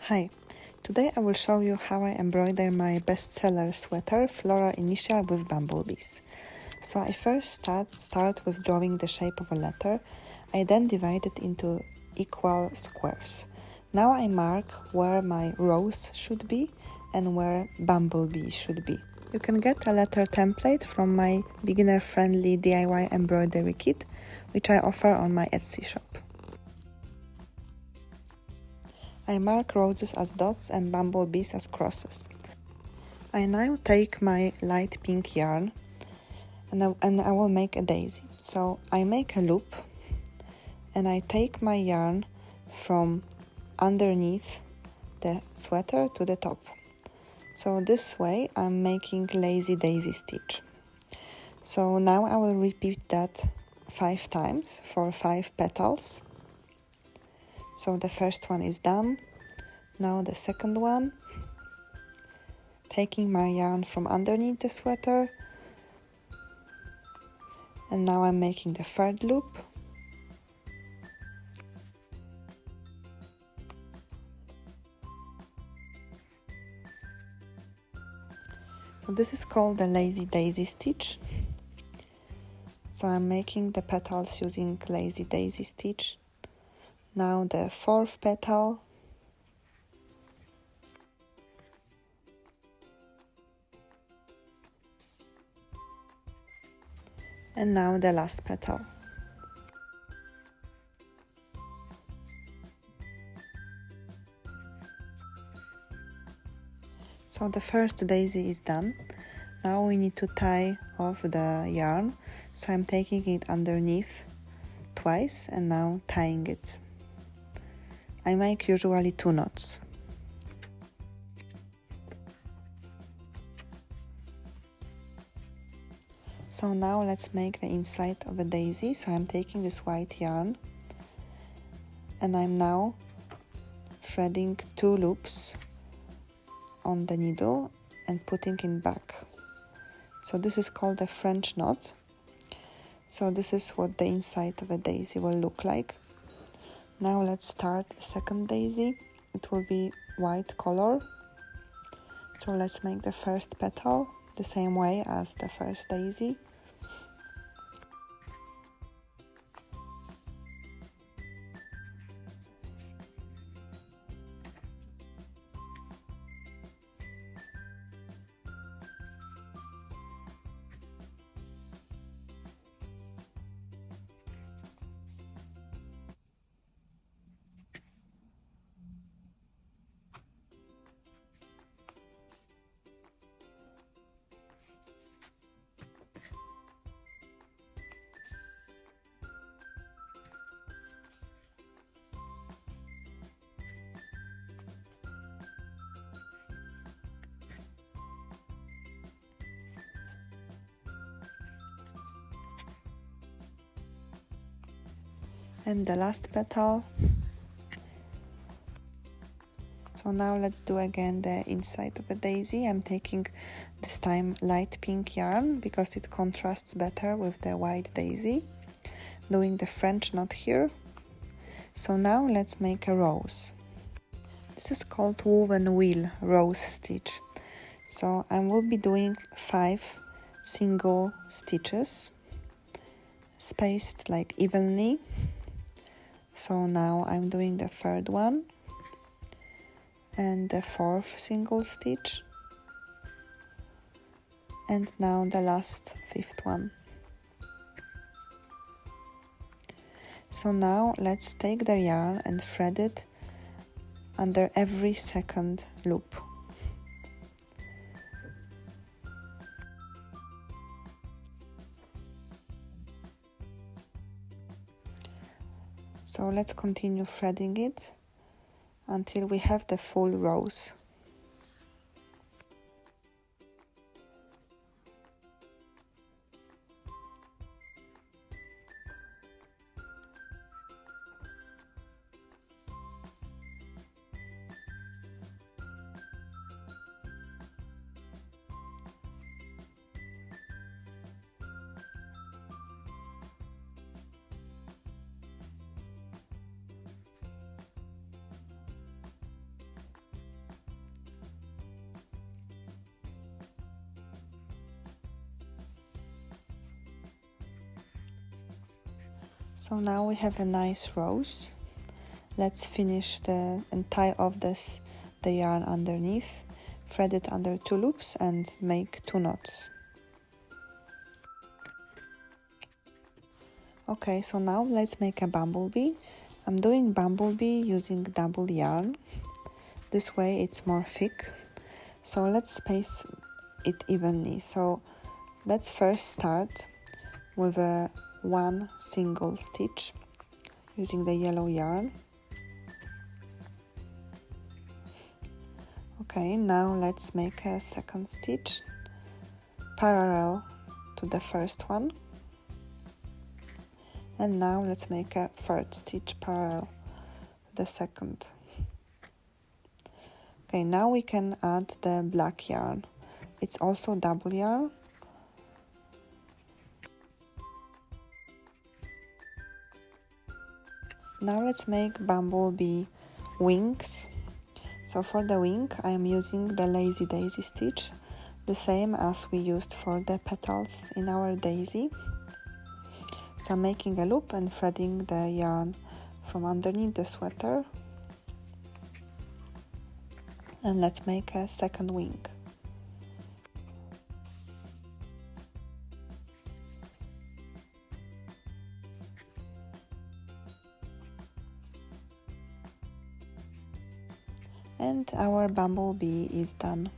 Hi, today I will show you how I embroider my bestseller sweater Floral initial with bumblebees. So I first start with drawing the shape of a letter. I then divide it into equal squares. Now I mark where my rose should be and where bumblebee should be. You can get a letter template from my beginner-friendly DIY embroidery kit, which I offer on my Etsy shop. I mark roses as dots and bumblebees as crosses. I now take my light pink yarn and I will make a daisy. So I make a loop and I take my yarn from underneath the sweater to the top. So this way I'm making lazy daisy stitch. So now I will repeat that 5 times for 5 petals. So the first one is done. Now the second one, taking my yarn from underneath the sweater, and now I'm making the third loop. So this is called the lazy daisy stitch. So I'm making the petals using lazy daisy stitch. Now the fourth petal. And now the last petal. So the first daisy is done. Now we need to tie off the yarn. So I'm taking it underneath twice and now tying it. I make usually 2 knots. So now let's make the inside of a daisy. So I'm taking this white yarn and I'm now threading 2 loops on the needle and putting it back. So this is called a French knot. So this is what the inside of a daisy will look like. Now let's start the second daisy. It will be white color. So let's make the first petal the same way as the first daisy. And the last petal. So now let's do again the inside of a daisy. I'm taking this time light pink yarn because it contrasts better with the white daisy. Doing the French knot here. So now let's make a rose. This is called woven wheel rose stitch. So I will be doing 5 single stitches spaced like evenly. So now I'm doing the third one and the 4th single stitch, and now the last 5th one. So now let's take the yarn and thread it under every second loop. So let's continue threading it until we have the full rose. So now we have a nice rose. Let's finish and tie off the yarn underneath, thread it under 2 loops and make 2 knots. Okay, so now let's make a bumblebee. I'm doing bumblebee using double yarn. This way it's more thick. So let's space it evenly. So let's first start with a 1 single stitch using the yellow yarn. Okay, now let's make a second stitch parallel to the first one. And now let's make a third stitch parallel to the second. Okay, now we can add the black yarn. It's also double yarn. Now let's make bumblebee wings. So for the wing, I am using the lazy daisy stitch, the same as we used for the petals in our daisy. So I'm making a loop and threading the yarn from underneath the sweater. And let's make a second wing. And our bumblebee is done.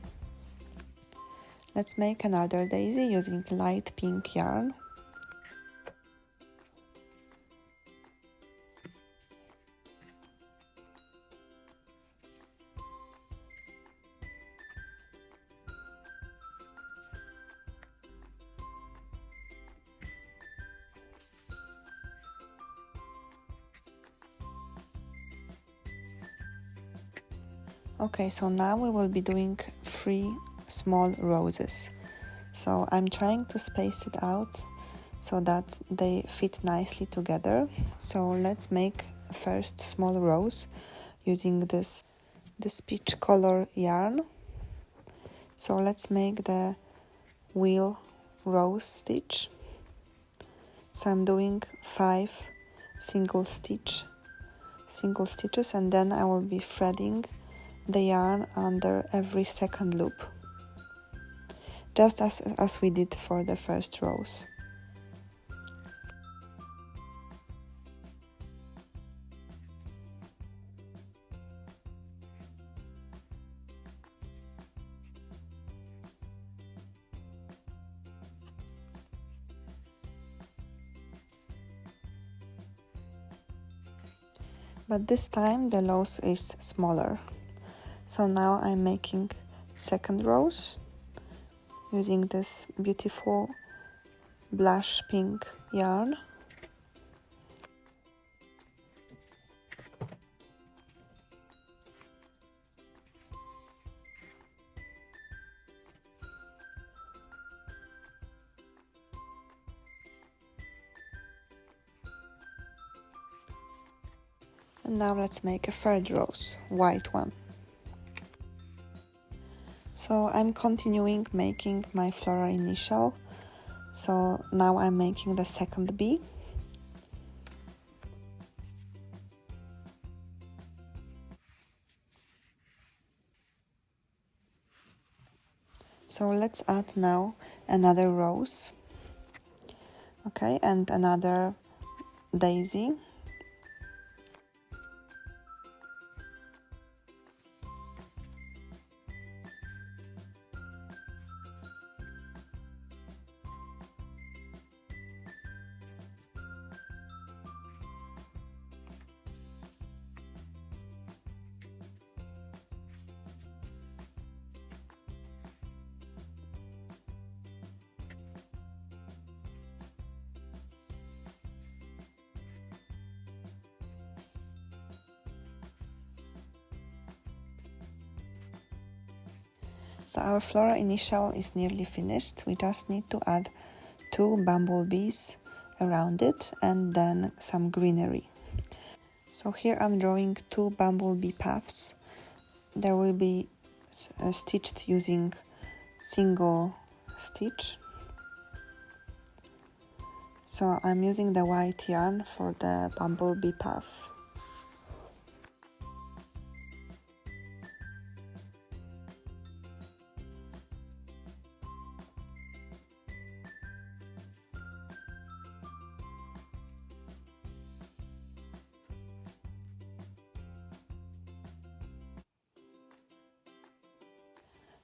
Let's make another daisy using light pink yarn. Okay, so now we will be doing 3 small roses. So I'm trying to space it out so that they fit nicely together. So let's make a first small rose using this peach color yarn. So let's make the wheel rose stitch. So I'm doing 5 single stitches, and then I will be threading the yarn under every second loop, just as we did for the first rows. But this time the rose is smaller. So now I'm making second rows using this beautiful blush pink yarn. And now let's make a third rose, white one. So I'm continuing making my floral initial. So now I'm making the second bee. So let's add now another rose. Okay, and another daisy. So our floral initial is nearly finished. We just need to add 2 bumblebees around it and then some greenery. So here I'm drawing 2 bumblebee paths. There will be stitched using single stitch. So I'm using the white yarn for the bumblebee puff.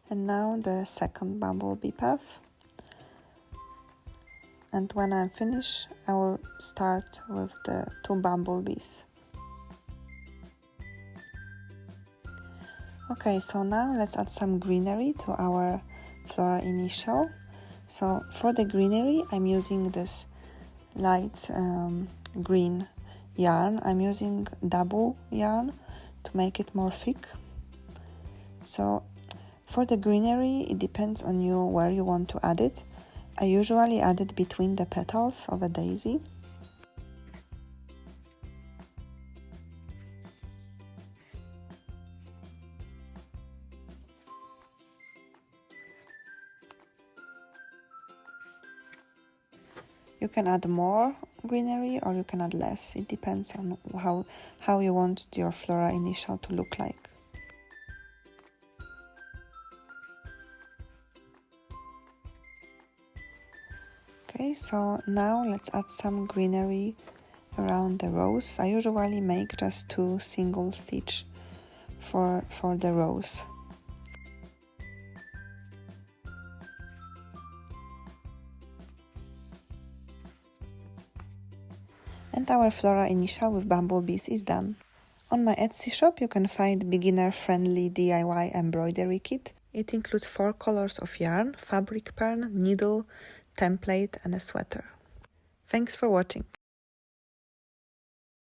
And now the second bumblebee puff. And when I'm finished, I will start with the 2 bumblebees. Okay, so now let's add some greenery to our floral initial. So for the greenery, I'm using this light green yarn. I'm using double yarn to make it more thick. So for the greenery, it depends on you where you want to add it. I usually add it between the petals of a daisy. You can add more greenery or you can add less. It depends on how you want your floral initial to look like. Okay, so now let's add some greenery around the rose. I usually make just 2 single stitch for the rose. And our floral initial with bumblebees is done. On my Etsy shop you can find beginner-friendly DIY embroidery kit. It includes 4 colors of yarn, fabric pattern, needle, template and a sweater. Thanks for watching.